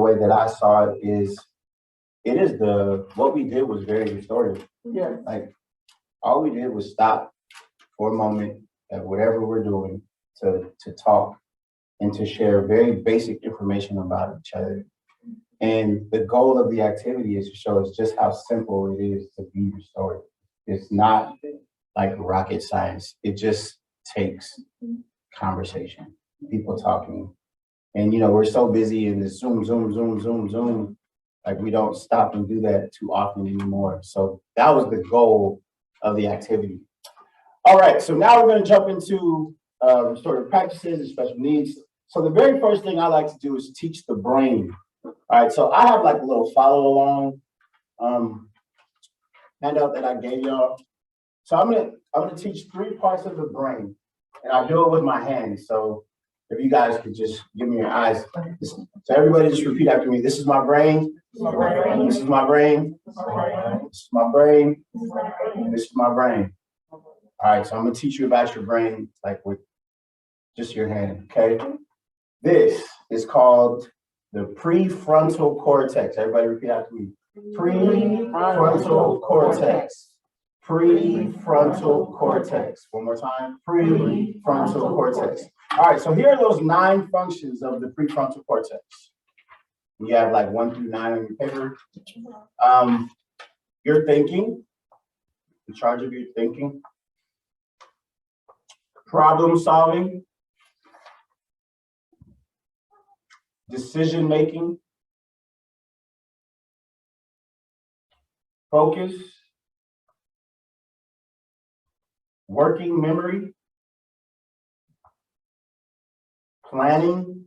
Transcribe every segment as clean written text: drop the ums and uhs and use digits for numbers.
way that I saw it is, what we did was very restorative. Yeah. Like, all we did was stop for a moment at whatever we're doing to talk and to share very basic information about each other. And the goal of the activity is to show us just how simple it is to be restorative. It's not like rocket science. It just takes conversation, people talking. And, we're so busy in this Zoom, like we don't stop and do that too often anymore. So that was the goal of the activity. All right, so now we're going to jump into restorative practices and special needs. So the very first thing I like to do is teach the brain. All right, so I have like a little follow along handout that I gave y'all. So I'm gonna teach 3 parts of the brain, and I do it with my hands. So if you guys could just give me your eyes. So everybody just repeat after me. This is my brain. This is my brain. This is my brain. This is my brain. All right, so I'm gonna teach you about your brain, like with just your hand, okay? This is called the prefrontal cortex. Everybody repeat after me. Prefrontal cortex. Prefrontal cortex. One more time. Prefrontal cortex. All right, so here are those 9 functions of the prefrontal cortex. You have like 1 through 9 on your paper. Your thinking, in charge of your thinking. Problem solving. Decision making. Focus. Working memory. Planning.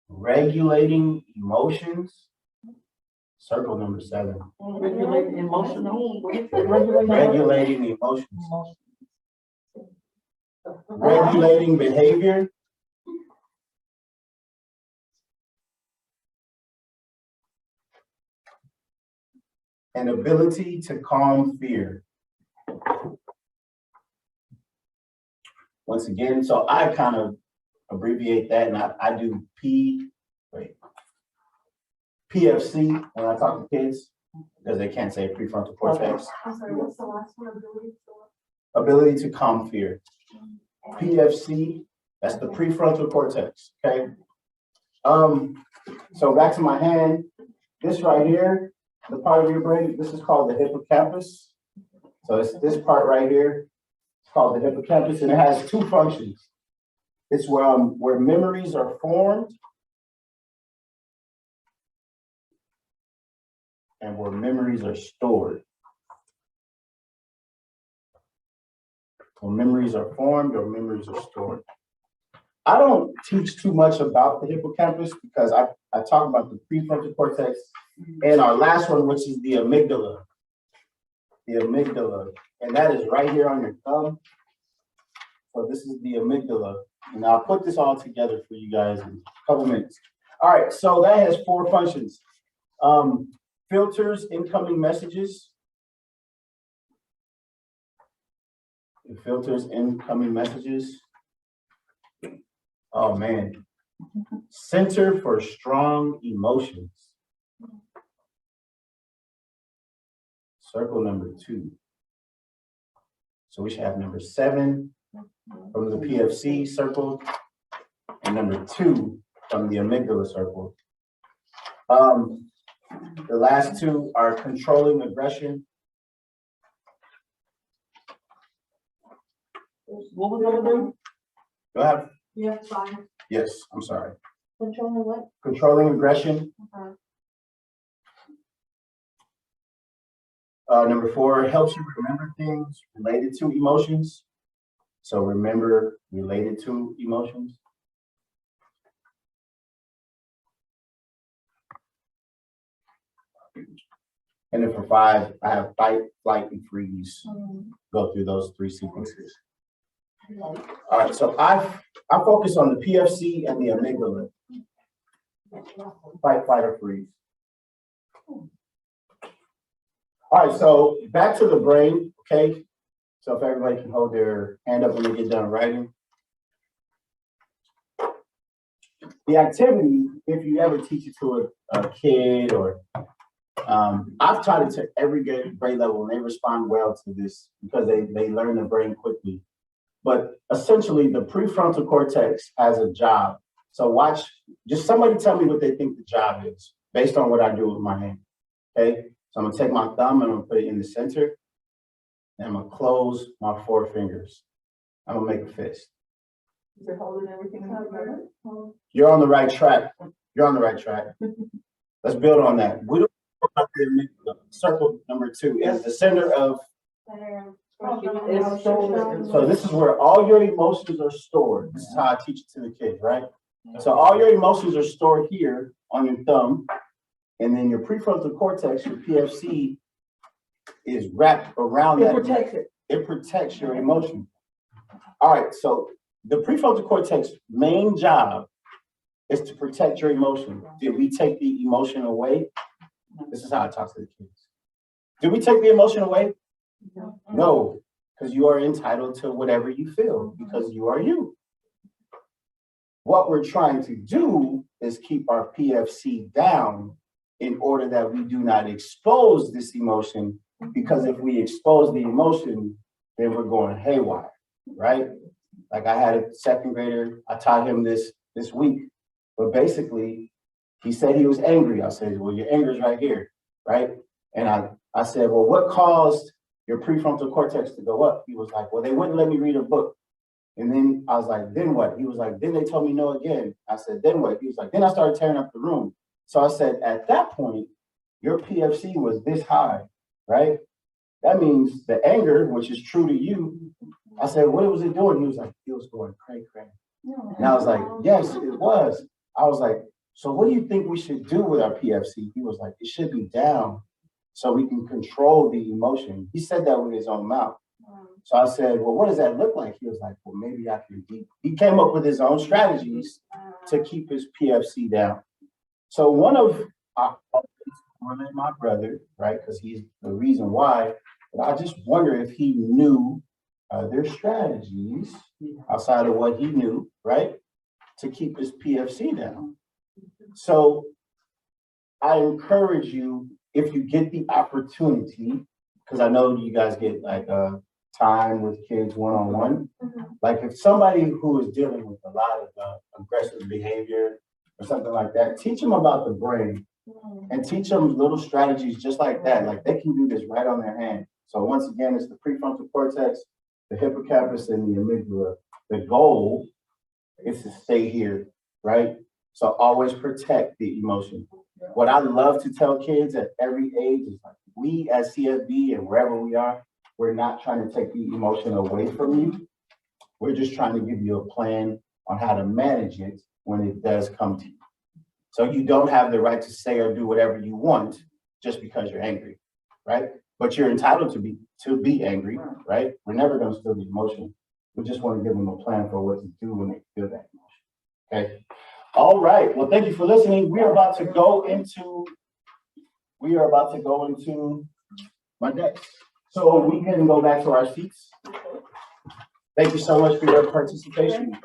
Regulating emotions. Circle number 7. Regulating emotional. Regulating emotions. Regulating behavior. And ability to calm fear. Once again, so I kind of abbreviate that, and I do PFC when I talk to kids, because they can't say prefrontal cortex. I'm sorry, what's the last one? Ability to calm fear. PFC, that's the prefrontal cortex, okay? So back to my hand, this right here, the part of your brain, this is called the hippocampus. So it's this part right here. It's called the hippocampus, and it has 2 functions. It's where memories are formed and where memories are stored. Where memories are formed or memories are stored. I don't teach too much about the hippocampus because I talk about the prefrontal cortex and our last one, which is the amygdala. The amygdala, and that is right here on your thumb. So this is the amygdala, and I'll put this all together for you guys in a couple minutes. All right, so that has 4 functions. Filters incoming messages. It filters incoming messages. Oh man. Center for strong emotions. Circle number 2. So we should have number 7 from the PFC circle and number 2 from the amygdala circle. The last 2 are controlling aggression. What was number 3? Do I have? Yeah, fine. Yes, I'm sorry. Controlling what? Controlling aggression. Number 4, helps you remember things related to emotions. So remember related to emotions. And then for 5, I have fight, flight, and freeze. Go through those 3 sequences. All right, so I focus on the PFC and the amygdala. Fight, flight, or freeze. All right, so back to the brain, okay? So if everybody can hold their hand up when they get done writing. the activity, if you ever teach it to a kid or, I've taught it to every grade level and they respond well to this because they learn the brain quickly. But essentially the prefrontal cortex has a job. So watch, just somebody tell me what they think the job is based on what I do with my hand. Okay, so I'm gonna take my thumb and I'm gonna put it in the center. And I'm gonna close my 4 fingers. I'm gonna make a fist. You're holding everything together. You're on the right track. You're on the right track. Let's build on that. We don't circle number 2 is the center of. So this is where all your emotions are stored. This is how I teach it to the kids, right? So all your emotions are stored here on your thumb, and then your prefrontal cortex, your PFC, is wrapped around that. It protects it. It protects your emotion. All right, so the prefrontal cortex main job is to protect your emotion. Did we take the emotion away? This is how I talk to the kids. Did we take the emotion away? No, because you are entitled to whatever you feel because you are you. What we're trying to do is keep our PFC down in order that we do not expose this emotion, because if we expose the emotion, then we're going haywire, right? Like I had a 2nd grader, I taught him this week, but basically he said he was angry. I said, well, your anger is right here, right? And I said, well, what caused your prefrontal cortex to go up? He was like, well, they wouldn't let me read a book. And then I was like, then what? He was like, then they told me no again. I said, then what? He was like, then I started tearing up the room. So I said, at that point, your PFC was this high, right? That means the anger, which is true to you. I said, what was it doing? He was like, it was going cray cray. And I was like, yes, it was. I was like, so what do you think we should do with our PFC? He was like, it should be down so we can control the emotion. He said that with his own mouth. So I said, well, what does that look like? He was like, well, maybe I can. He came up with his own strategies to keep his PFC down. So one of my brother, right, because he's the reason why, but I just wonder if he knew their strategies outside of what he knew, right, to keep his PFC down. So I encourage you, if you get the opportunity, because I know you guys get like time with kids one-on-one. Like if somebody who is dealing with a lot of aggressive behavior or something like that, teach them about the brain and teach them little strategies just like that. Like they can do this right on their hand. So once again, it's the prefrontal cortex, the hippocampus, and the amygdala. The goal is to stay here, right? So always protect the emotion. What I love to tell kids at every age is like, we as CFB and wherever we are, we're not trying to take the emotion away from you. We're just trying to give you a plan on how to manage it when it does come to you. So you don't have the right to say or do whatever you want just because you're angry, right? But you're entitled to be angry, right? We're never going to steal the emotion. We just want to give them a plan for what to do when they feel that emotion. Okay. All right. Well, thank you for listening. We are about to go into my next. So we can go back to our seats. Thank you so much for your participation.